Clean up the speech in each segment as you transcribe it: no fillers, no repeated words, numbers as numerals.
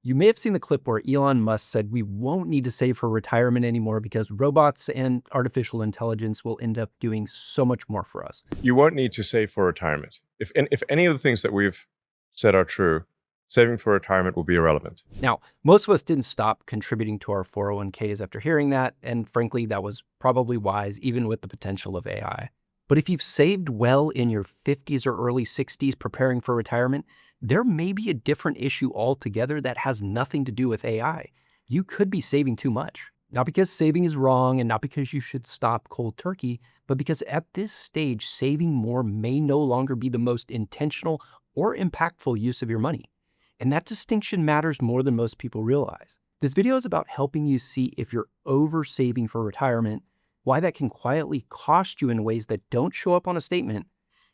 You may have seen the clip where Elon Musk said we won't need to save for retirement anymore because robots and artificial intelligence will end up doing so much more for us. You won't need to save for retirement. If any of the things that we've said are true, saving for retirement will be irrelevant. Now, most of us didn't stop contributing to our 401ks after hearing that, and frankly, that was probably wise, even with the potential of AI. But if you've saved well in your 50s or early 60s preparing for retirement, there may be a different issue altogether that has nothing to do with AI. You could be saving too much. Not because saving is wrong and not because you should stop cold turkey, but because at this stage, saving more may no longer be the most intentional or impactful use of your money. And that distinction matters more than most people realize. This video is about helping you see if you're over saving for retirement, why that can quietly cost you in ways that don't show up on a statement,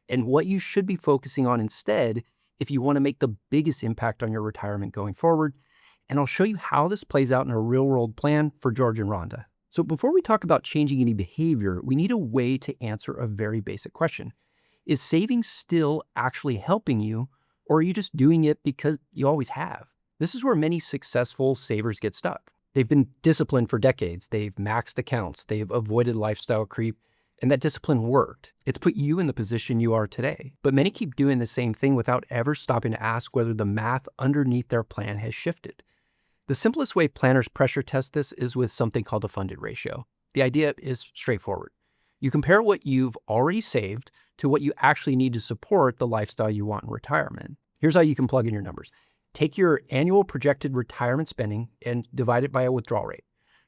and what you should be focusing on instead if you want to make the biggest impact on your retirement going forward. And I'll show you how this plays out in a real-world plan for George and Rhonda. So before we talk about changing any behavior, we need a way to answer a very basic question. Is saving still actually helping you, or are you just doing it because you always have? This is where many successful savers get stuck. They've been disciplined for decades. They've maxed accounts. They've avoided lifestyle creep, and that discipline worked. It's put you in the position you are today. But many keep doing the same thing without ever stopping to ask whether the math underneath their plan has shifted. The simplest way planners pressure test this is with something called a funded ratio. The idea is straightforward. You compare what you've already saved to what you actually need to support the lifestyle you want in retirement. Here's how you can plug in your numbers. Take your annual projected retirement spending and divide it by a withdrawal rate.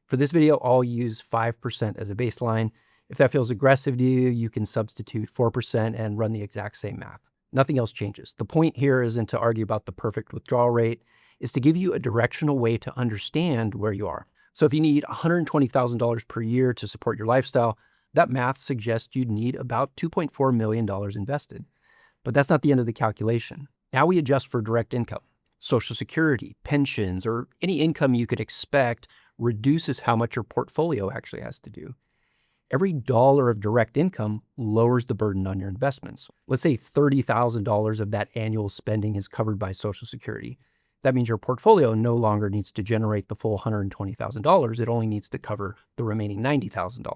For this video, I'll use 5% as a baseline. If that feels aggressive to you, you can substitute 4% and run the exact same math. Nothing else changes. The point here isn't to argue about the perfect withdrawal rate, is to give you a directional way to understand where you are. So if you need $120,000 per year to support your lifestyle, that math suggests you'd need about $2.4 million invested. But that's not the end of the calculation. Now we adjust for direct income. Social Security, pensions, or any income you could expect reduces how much your portfolio actually has to do. Every dollar of direct income lowers the burden on your investments. Let's say $30,000 of that annual spending is covered by Social Security. That means your portfolio no longer needs to generate the full $120,000. It only needs to cover the remaining $90,000.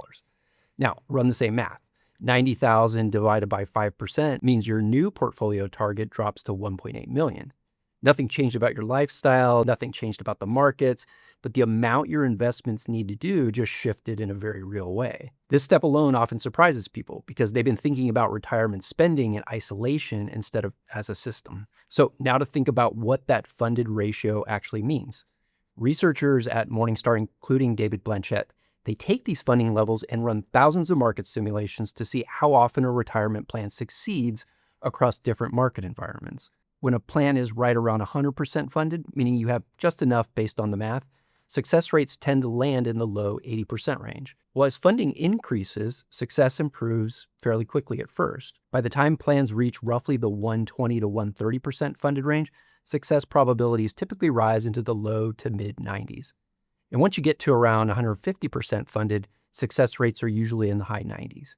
Now, run the same math. 90,000 divided by 5% means your new portfolio target drops to 1.8 million. Nothing changed about your lifestyle, nothing changed about the markets, but the amount your investments need to do just shifted in a very real way. This step alone often surprises people because they've been thinking about retirement spending in isolation instead of as a system. So now to think about what that funded ratio actually means. Researchers at Morningstar, including David Blanchett, they take these funding levels and run thousands of market simulations to see how often a retirement plan succeeds across different market environments. When a plan is right around 100% funded, meaning you have just enough based on the math, success rates tend to land in the low 80% range. Well, as funding increases, success improves fairly quickly at first. By the time plans reach roughly the 120 to 130% funded range, success probabilities typically rise into the low to mid 90s. And once you get to around 150% funded, success rates are usually in the high 90s.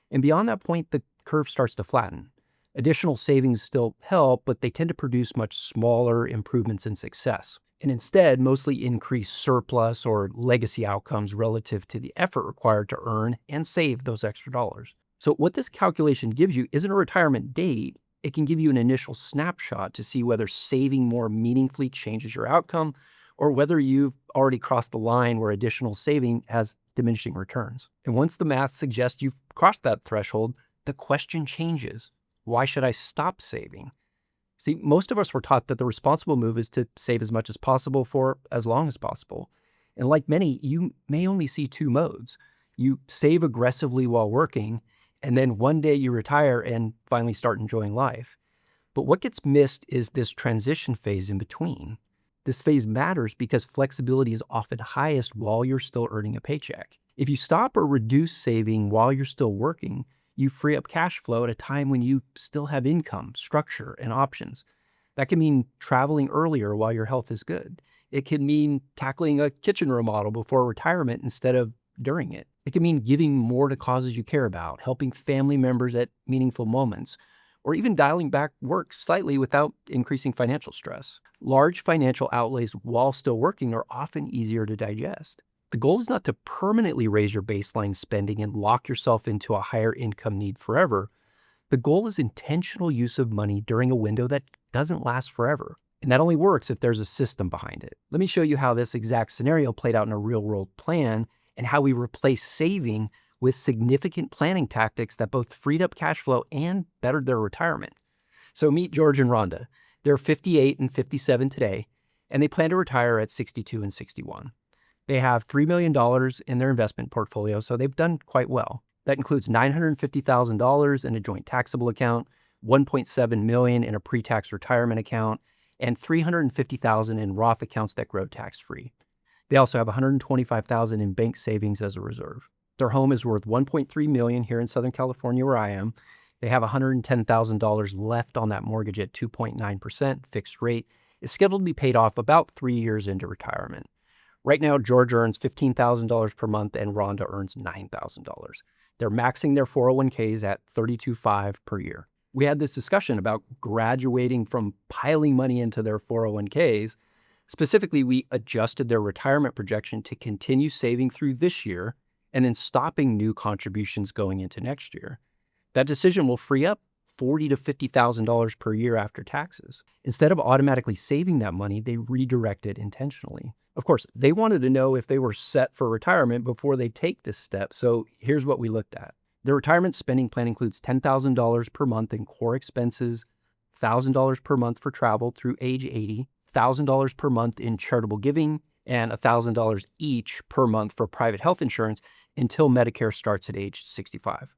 And beyond that point, the curve starts to flatten. Additional savings still help, but they tend to produce much smaller improvements in success, and instead mostly increase surplus or legacy outcomes relative to the effort required to earn and save those extra dollars. So what this calculation gives you isn't a retirement date. It can give you an initial snapshot to see whether saving more meaningfully changes your outcome or whether you've already crossed the line where additional saving has diminishing returns. And once the math suggests you've crossed that threshold, the question changes. Why should I stop saving? See, most of us were taught that the responsible move is to save as much as possible for as long as possible. And like many, you may only see two modes. You save aggressively while working, and then one day you retire and finally start enjoying life. But what gets missed is this transition phase in between. This phase matters because flexibility is often highest while you're still earning a paycheck. If you stop or reduce saving while you're still working, you free up cash flow at a time when you still have income, structure, and options. That can mean traveling earlier while your health is good. It can mean tackling a kitchen remodel before retirement instead of during it. It can mean giving more to causes you care about, helping family members at meaningful moments, or even dialing back work slightly without increasing financial stress. Large financial outlays while still working are often easier to digest. The goal is not to permanently raise your baseline spending and lock yourself into a higher income need forever. The goal is intentional use of money during a window that doesn't last forever. And that only works if there's a system behind it. Let me show you how this exact scenario played out in a real-world plan and how we replaced saving with significant planning tactics that both freed up cash flow and bettered their retirement. So meet George and Rhonda. They're 58 and 57 today, and they plan to retire at 62 and 61. They have $3 million in their investment portfolio, so they've done quite well. That includes $950,000 in a joint taxable account, $1.7 million in a pre-tax retirement account, and $350,000 in Roth accounts that grow tax-free. They also have $125,000 in bank savings as a reserve. Their home is worth $1.3 million here in Southern California, where I am. They have $110,000 left on that mortgage at 2.9% fixed rate. It's scheduled to be paid off about 3 years into retirement. Right now, George earns $15,000 per month and Rhonda earns $9,000. They're maxing their 401ks at $32,500 per year. We had this discussion about graduating from piling money into their 401ks. Specifically, we adjusted their retirement projection to continue saving through this year and then stopping new contributions going into next year. That decision will free up $40,000 to $50,000 per year after taxes. Instead of automatically saving that money, they redirected intentionally. Of course, they wanted to know if they were set for retirement before they take this step, so here's what we looked at. The retirement spending plan includes $10,000 per month in core expenses, $1,000 per month for travel through age 80, $1,000 per month in charitable giving, and $1,000 each per month for private health insurance until Medicare starts at age 65.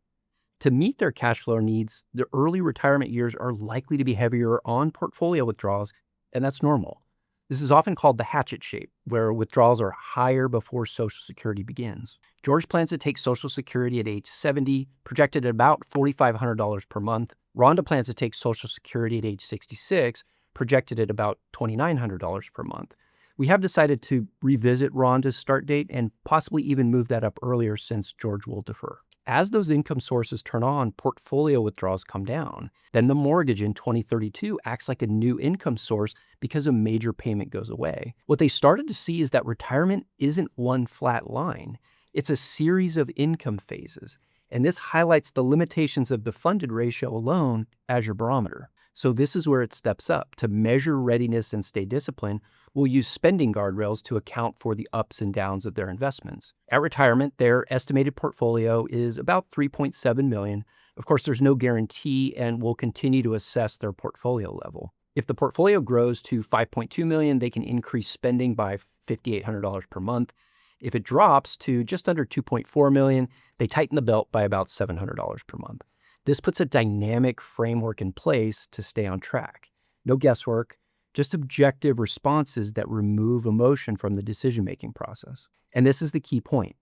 To meet their cash flow needs, the early retirement years are likely to be heavier on portfolio withdrawals, and that's normal. This is often called the hatchet shape, where withdrawals are higher before Social Security begins. George plans to take Social Security at age 70, projected at about $4,500 per month. Rhonda plans to take Social Security at age 66, projected at about $2,900 per month. We have decided to revisit Rhonda's start date and possibly even move that up earlier since George will defer. As those income sources turn on, portfolio withdrawals come down. Then the mortgage in 2032 acts like a new income source because a major payment goes away. What they started to see is that retirement isn't one flat line. It's a series of income phases. And this highlights the limitations of the funded ratio alone as your barometer. So this is where it steps up. To measure readiness and stay disciplined, we'll use spending guardrails to account for the ups and downs of their investments. At retirement, their estimated portfolio is about $3.7 million. Of course, there's no guarantee, and we'll continue to assess their portfolio level. If the portfolio grows to $5.2 million, they can increase spending by $5,800 per month. If it drops to just under $2.4 million, they tighten the belt by about $700 per month. This puts a dynamic framework in place to stay on track. No guesswork, just objective responses that remove emotion from the decision-making process. And this is the key point.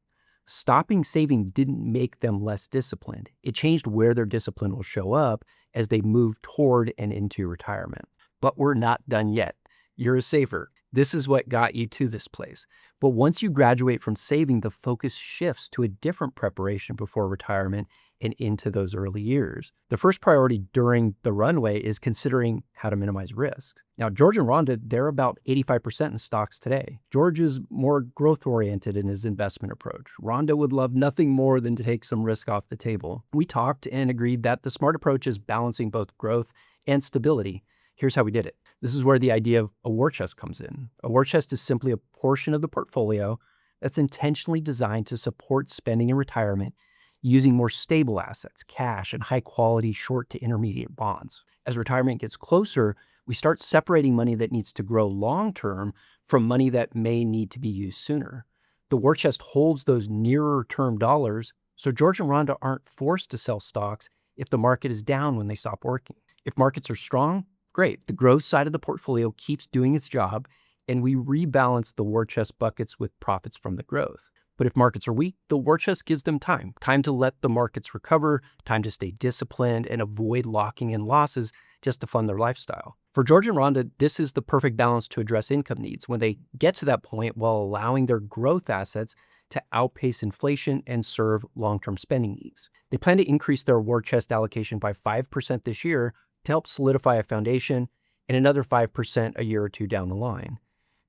Stopping saving didn't make them less disciplined. It changed where their discipline will show up as they move toward and into retirement. But we're not done yet. You're a saver. This is what got you to this place. But once you graduate from saving, the focus shifts to a different preparation before retirement and into those early years. The first priority during the runway is considering how to minimize risk. Now, George and Rhonda, they're about 85% in stocks today. George is more growth-oriented in his investment approach. Rhonda would love nothing more than to take some risk off the table. We talked and agreed that the smart approach is balancing both growth and stability. Here's how we did it. This is where the idea of a war chest comes in. A war chest is simply a portion of the portfolio that's intentionally designed to support spending in retirement using more stable assets, cash, and high-quality short to intermediate bonds. As retirement gets closer, we start separating money that needs to grow long-term from money that may need to be used sooner. The war chest holds those nearer-term dollars, so George and Rhonda aren't forced to sell stocks if the market is down when they stop working. If markets are strong, great. The growth side of the portfolio keeps doing its job, and we rebalance the war chest buckets with profits from the growth. But if markets are weak, the war chest gives them time to let the markets recover, time to stay disciplined and avoid locking in losses just to fund their lifestyle. For George and Rhonda, this is the perfect balance to address income needs when they get to that point while allowing their growth assets to outpace inflation and serve long-term spending needs. They plan to increase their war chest allocation by 5% this year to help solidify a foundation, and another 5% a year or two down the line.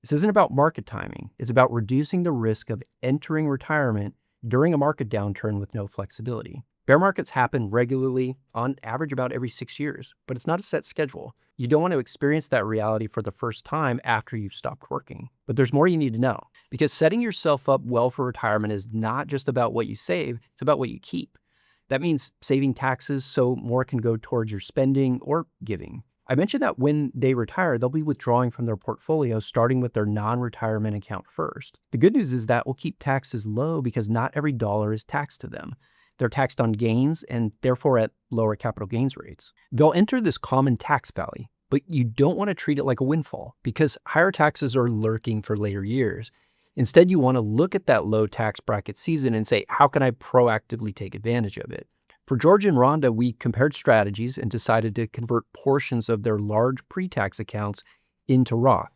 This isn't about market timing. It's about reducing the risk of entering retirement during a market downturn with no flexibility. Bear markets happen regularly, on average about every 6 years, but it's not a set schedule. You don't want to experience that reality for the first time after you've stopped working. But there's more you need to know, because setting yourself up well for retirement is not just about what you save, it's about what you keep. That means saving taxes so more can go towards your spending or giving. I mentioned that when they retire, they'll be withdrawing from their portfolio, starting with their non-retirement account first. The good news is that will keep taxes low because not every dollar is taxed to them. They're taxed on gains and therefore at lower capital gains rates. They'll enter this common tax valley, but you don't want to treat it like a windfall because higher taxes are lurking for later years. Instead, you want to look at that low tax bracket season and say, how can I proactively take advantage of it? For George and Rhonda, we compared strategies and decided to convert portions of their large pre-tax accounts into Roth.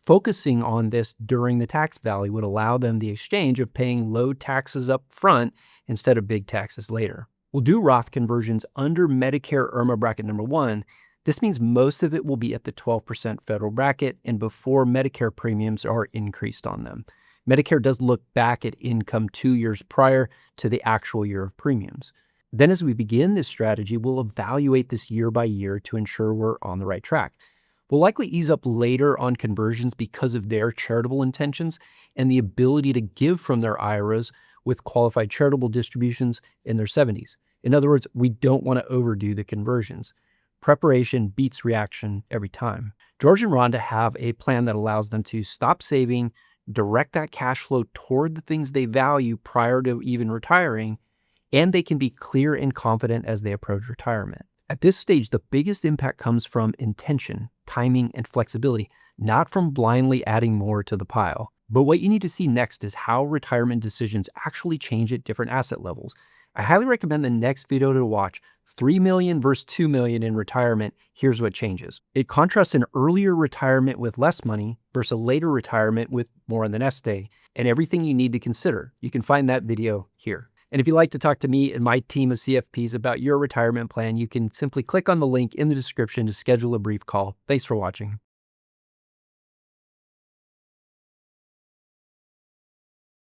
Focusing on this during the tax valley would allow them the exchange of paying low taxes up front instead of big taxes later. We'll do Roth conversions under Medicare IRMA bracket number 1. This means most of it will be at the 12% federal bracket and before Medicare premiums are increased on them. Medicare does look back at income 2 years prior to the actual year of premiums. Then as we begin this strategy, we'll evaluate this year by year to ensure we're on the right track. We'll likely ease up later on conversions because of their charitable intentions and the ability to give from their IRAs with qualified charitable distributions in their 70s. In other words, we don't want to overdo the conversions. Preparation beats reaction every time. George and Rhonda have a plan that allows them to stop saving, direct that cash flow toward the things they value prior to even retiring, and they can be clear and confident as they approach retirement. At this stage, the biggest impact comes from intention, timing, and flexibility, not from blindly adding more to the pile. But what you need to see next is how retirement decisions actually change at different asset levels. I highly recommend the next video to watch, 3 million versus 2 million in retirement. Here's what changes. It contrasts an earlier retirement with less money versus a later retirement with more on the nest egg, and everything you need to consider. You can find that video here. And if you'd like to talk to me and my team of CFPs about your retirement plan, you can simply click on the link in the description to schedule a brief call. Thanks for watching.